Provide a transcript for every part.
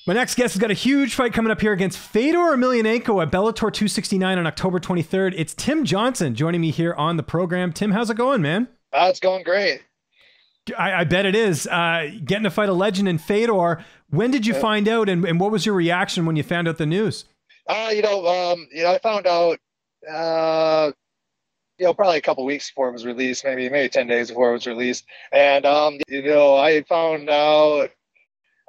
My next guest has got a huge fight coming up here against Fedor Emelianenko at Bellator 269 on October 23rd. It's Tim Johnson joining me here on the program. Tim, how's it going, man? It's going great. I bet it is. Getting to fight a legend in Fedor. When did you find out, and what was your reaction when you found out the news? I found out, probably a couple weeks before it was released, maybe 10 days before it was released. And, I found out,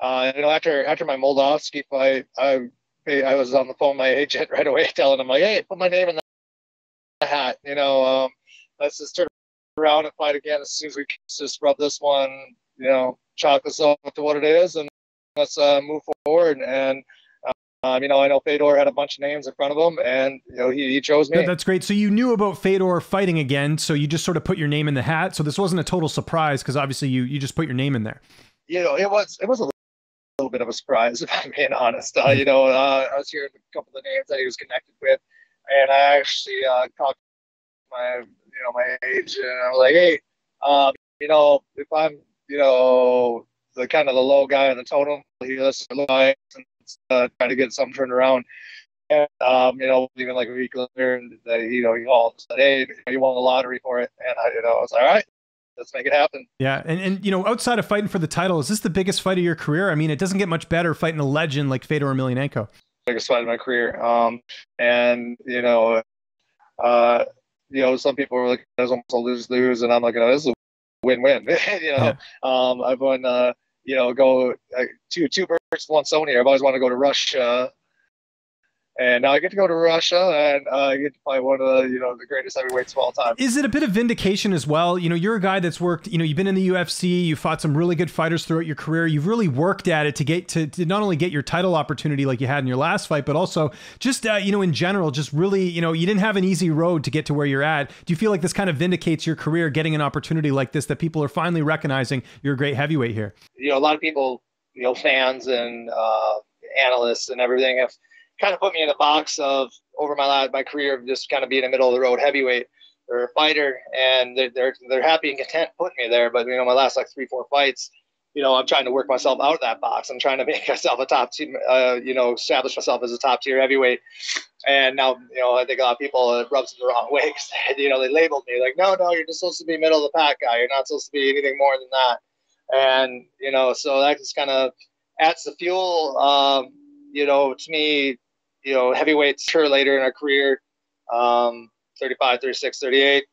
after my Moldovsky fight, I was on the phone with my agent right away telling him, like, hey, put my name in the hat, let's just turn around and fight again as soon as we just rub this one, chalk this up to what it is, and let's move forward. And I know Fedor had a bunch of names in front of him, and he chose me. That's great. So you knew about Fedor fighting again, so you just sort of put your name in the hat. So this wasn't a total surprise, because obviously you just put your name in there. It was a little bit of a surprise, if I'm being honest. I was hearing a couple of the names that he was connected with, and I actually talked to my agent, and I was like, hey, if I'm the kind of the low guy on the totem, let's try to get something turned around. And even like a week later, he called and said, hey, you won the lottery for it. And I was like, all right, let's make it happen. Yeah. And outside of fighting for the title, is this the biggest fight of your career? I mean, it doesn't get much better fighting a legend like Fedor Emelianenko. Biggest fight of my career. Some people were like, there's almost a lose-lose, and I'm like, oh, this is a win-win. Yeah. I've won, go two birds, one stone here. I've always wanted to go to Russia. And now I get to go to Russia, and I get to fight one of the greatest heavyweights of all time. Is it a bit of vindication as well? You're a guy that's worked, you've been in the UFC, you fought some really good fighters throughout your career. You've really worked at it to get to not only get your title opportunity like you had in your last fight, but also just, in general, just really, you didn't have an easy road to get to where you're at. Do you feel like this kind of vindicates your career, getting an opportunity like this, that people are finally recognizing you're a great heavyweight here? A lot of people, fans and analysts and everything have kind of put me in the box of over my career of just kind of being a middle of the road heavyweight or a fighter, and they're happy and content putting me there. But my last 3-4 fights, I'm trying to work myself out of that box. I'm trying to make myself a top team, establish myself as a top tier heavyweight. And now I think a lot of people it rubs it the wrong way because they labeled me like, no, you're just supposed to be middle of the pack guy. You're not supposed to be anything more than that. And so that just kind of adds the fuel. To me, heavyweights sure later in our career, 35, 36, 38.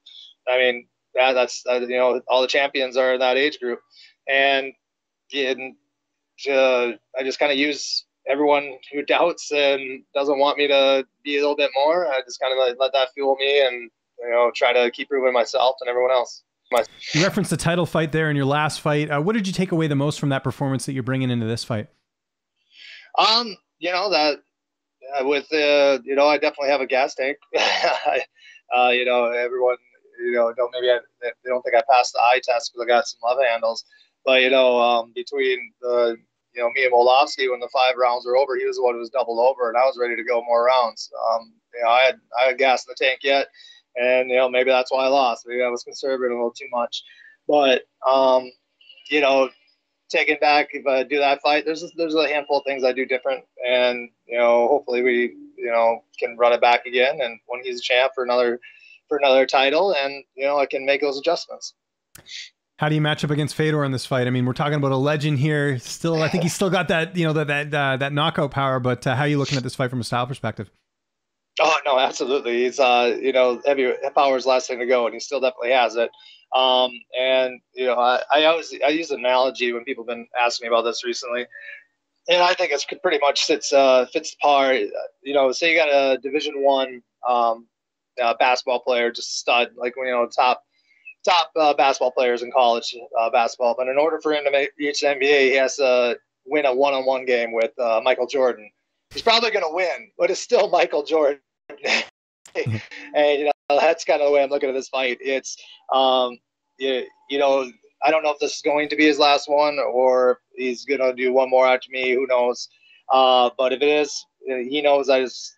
I mean, that's all the champions are in that age group. And I just kind of use everyone who doubts and doesn't want me to be a little bit more. I just kind of let that fuel me and, try to keep proving myself and everyone else. You referenced the title fight there in your last fight. What did you take away the most from that performance that you're bringing into this fight? I definitely have a gas tank. Everyone, they don't think I passed the eye test because I got some love handles. But, between me and Moldovsky, when the 5 rounds were over, he was the one who was doubled over, and I was ready to go more rounds. I had gas in the tank yet, and, maybe that's why I lost. Maybe I was conservative a little too much. But, taking back, if I do that fight, there's a handful of things I do different, and hopefully we can run it back again, and when he's a champ for another title, and I can make those adjustments. How do you match up against Fedor in this fight? I mean, we're talking about a legend here. Still, I think he's still got that that knockout power. But how are you looking at this fight from a style perspective? Oh no, absolutely. He's heavy power is last thing to go, and he still definitely has it. And I use an analogy when people have been asking me about this recently, and I think it's pretty much fits the par. Say you got a Division I basketball player, just stud, like top basketball players in college basketball. But in order for him to reach the NBA, he has to win a one-on-one game with Michael Jordan. He's probably going to win, but it's still Michael Jordan. And that's kind of the way I'm looking at this fight. It's I don't know if this is going to be his last one or he's going to do one more after me. Who knows? But if it is, he knows that it's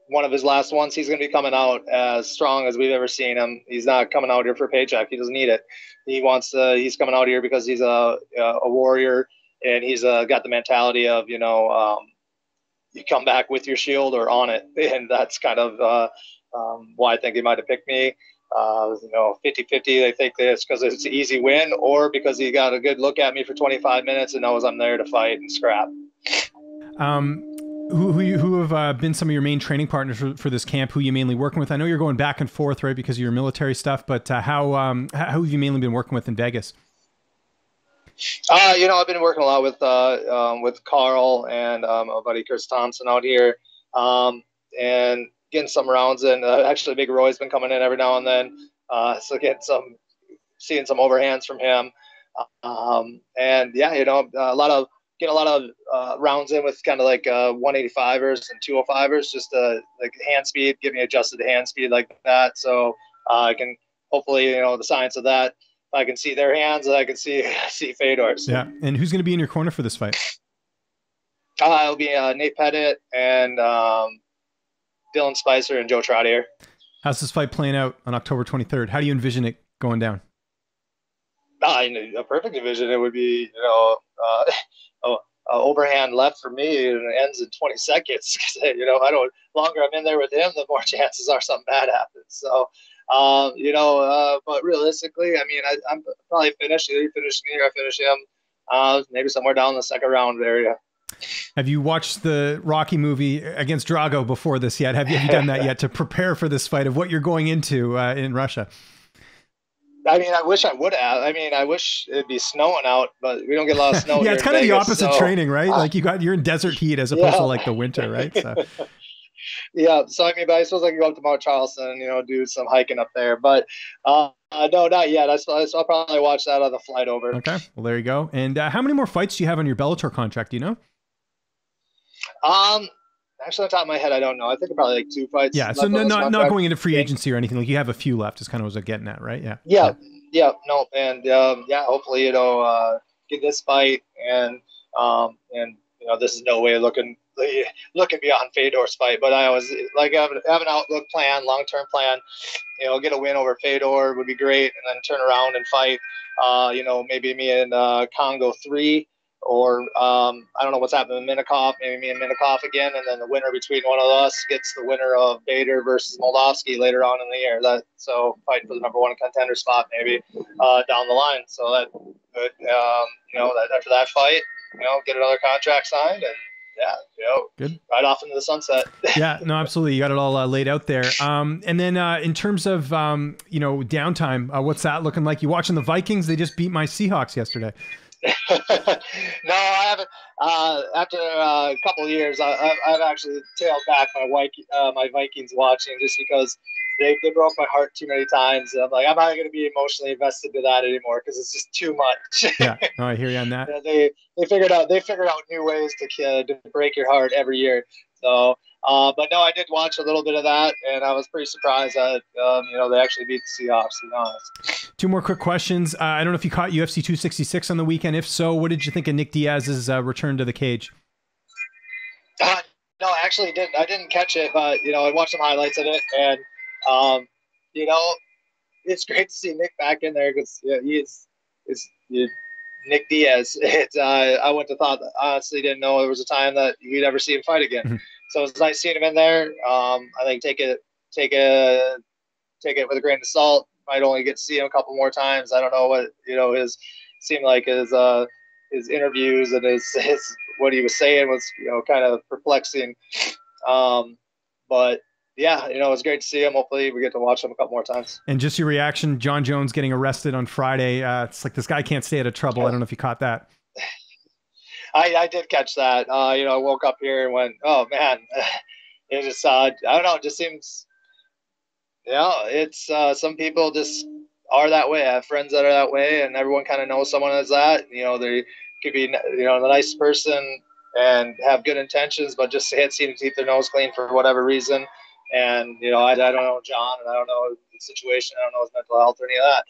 one of his last ones. He's going to be coming out as strong as we've ever seen him. He's not coming out here for a paycheck. He doesn't need it. He's coming out here because he's a warrior, and he's got the mentality of, you come back with your shield or on it. And that's kind of why I think they might have picked me. 50-50, they think this because it's an easy win, or because he got a good look at me for 25 minutes and knows I'm there to fight and scrap. Who have been some of your main training partners for this camp? Who you mainly working with? I know you're going back and forth, right, because of your military stuff. But how have you mainly been working with in Vegas? I've been working a lot with Carl and my buddy Chris Thompson out here, and getting some rounds in. Actually, Big Roy's been coming in every now and then, so seeing some overhands from him, and yeah, a lot of rounds in with kind of like 185ers and 205ers, just like hand speed, get me adjusted to hand speed like that. So I can hopefully, the science of that, I can see their hands and I can see Fedor's. Yeah. And who's going to be in your corner for this fight? It'll be Nate Pettit and Dylan Spicer and Joe Trottier. How's this fight playing out on October 23rd? How do you envision it going down? A perfect division. It would be, overhand left for me, and it ends in 20 seconds. The longer I'm in there with him, the more chances are something bad happens. So, but realistically, I mean, I'm probably finished. Either he finished me or I finish him. Maybe somewhere down the second round area. Have you watched the Rocky movie against Drago before this yet? Have you done that yet to prepare for this fight of what you're going into in Russia? I mean, I wish I would have. I mean, I wish it'd be snowing out, but we don't get a lot of snow. Yeah, it's kind of the opposite training, right? Like you're in desert heat as opposed to like the winter, right? So. Yeah. So I mean, but I suppose I can go up to Mount Charleston, do some hiking up there. But no, not yet. I'll probably watch that on the flight over. Okay. Well, there you go. And how many more fights do you have on your Bellator contract? Do you know? Actually, on top of my head, I don't know. I think probably like 2 fights. Yeah, so not going into free agency or anything. Like you have a few left. Is kind of what I was getting at, right? Yeah. Yeah. No, and hopefully get this fight, and this is no way looking beyond Fedor's fight, but I always like have an outlook plan, long term plan. Get a win over Fedor would be great, and then turn around and fight. Maybe me and Congo 3. Or I don't know what's happening with Minakov, maybe me and Minakov again, and then the winner between one of us gets the winner of Bader versus Moldavsky later on in the year. So fighting for the number 1 contender spot maybe down the line. So that could, after that fight, get another contract signed and good. Right off into the sunset. Yeah, no, absolutely. You got it all laid out there. And then in terms of downtime, what's that looking like? You watching the Vikings? They just beat my Seahawks yesterday. No, I haven't. After a couple of years, I've actually tailed back my Vikings watching, just because they broke my heart too many times. And I'm like, I'm not going to be emotionally invested to that anymore because it's just too much. Yeah, no, I hear you on that. They figured out new ways to break your heart every year. So, but no, I did watch a little bit of that, and I was pretty surprised that they actually beat the Seahawks, to be honest. 2 more quick questions. I don't know if you caught UFC 266 on the weekend. If so, what did you think of Nick Diaz's return to the cage? No, I actually didn't. I didn't catch it, but I watched some highlights of it, and it's great to see Nick back in there because he's Nick Diaz. I wouldn't have thought, honestly, didn't know there was a time that you'd ever see him fight again. Mm-hmm. So it was nice seeing him in there. I think take it with a grain of salt. Might only get to see him a couple more times. I don't know what seemed like his interviews and his what he was saying was kind of perplexing. But yeah, it was great to see him. Hopefully we get to watch him a couple more times. And just your reaction, John Jones getting arrested on Friday. It's like this guy can't stay out of trouble. I don't know if you caught that. I did catch that. I woke up here and went, oh man, it just, I don't know. It just seems, it's, some people just are that way. I have friends that are that way, and everyone kind of knows someone as that. They could be, the nice person and have good intentions, but just can't seem to keep their nose clean for whatever reason. And, I don't know John, and I don't know the situation. I don't know his mental health or any of that.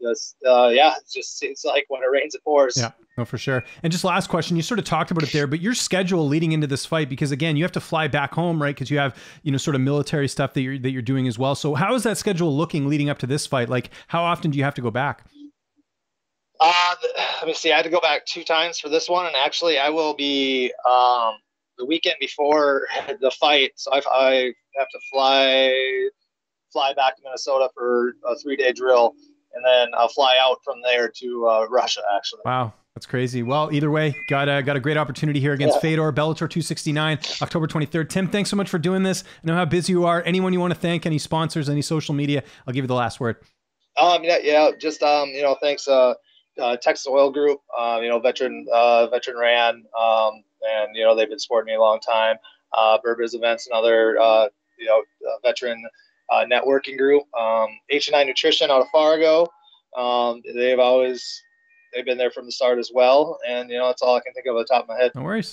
It just seems like when it rains, it pours. Yeah, no, for sure. And just last question, you sort of talked about it there, but your schedule leading into this fight, because again, you have to fly back home, right? Because you have, sort of military stuff that you're doing as well. So how is that schedule looking leading up to this fight? Like, how often do you have to go back? Let me see. I had to go back 2 times for this one, and actually, I will be the weekend before the fight. So I have to fly back to Minnesota for a 3-day drill, and then I'll fly out from there to Russia. Actually. Wow. That's crazy. Well, either way, got a great opportunity here against Fedor, Bellator 269, October 23rd. Tim, thanks so much for doing this. I know how busy you are. Anyone you want to thank, any sponsors, any social media, I'll give you the last word. Just thanks Texas Oil Group, veteran ran, and they've been supporting me a long time. Burber's Events, another veteran networking group. H&I Nutrition out of Fargo. They've been there from the start as well, and that's all I can think of at the top of my head. No worries.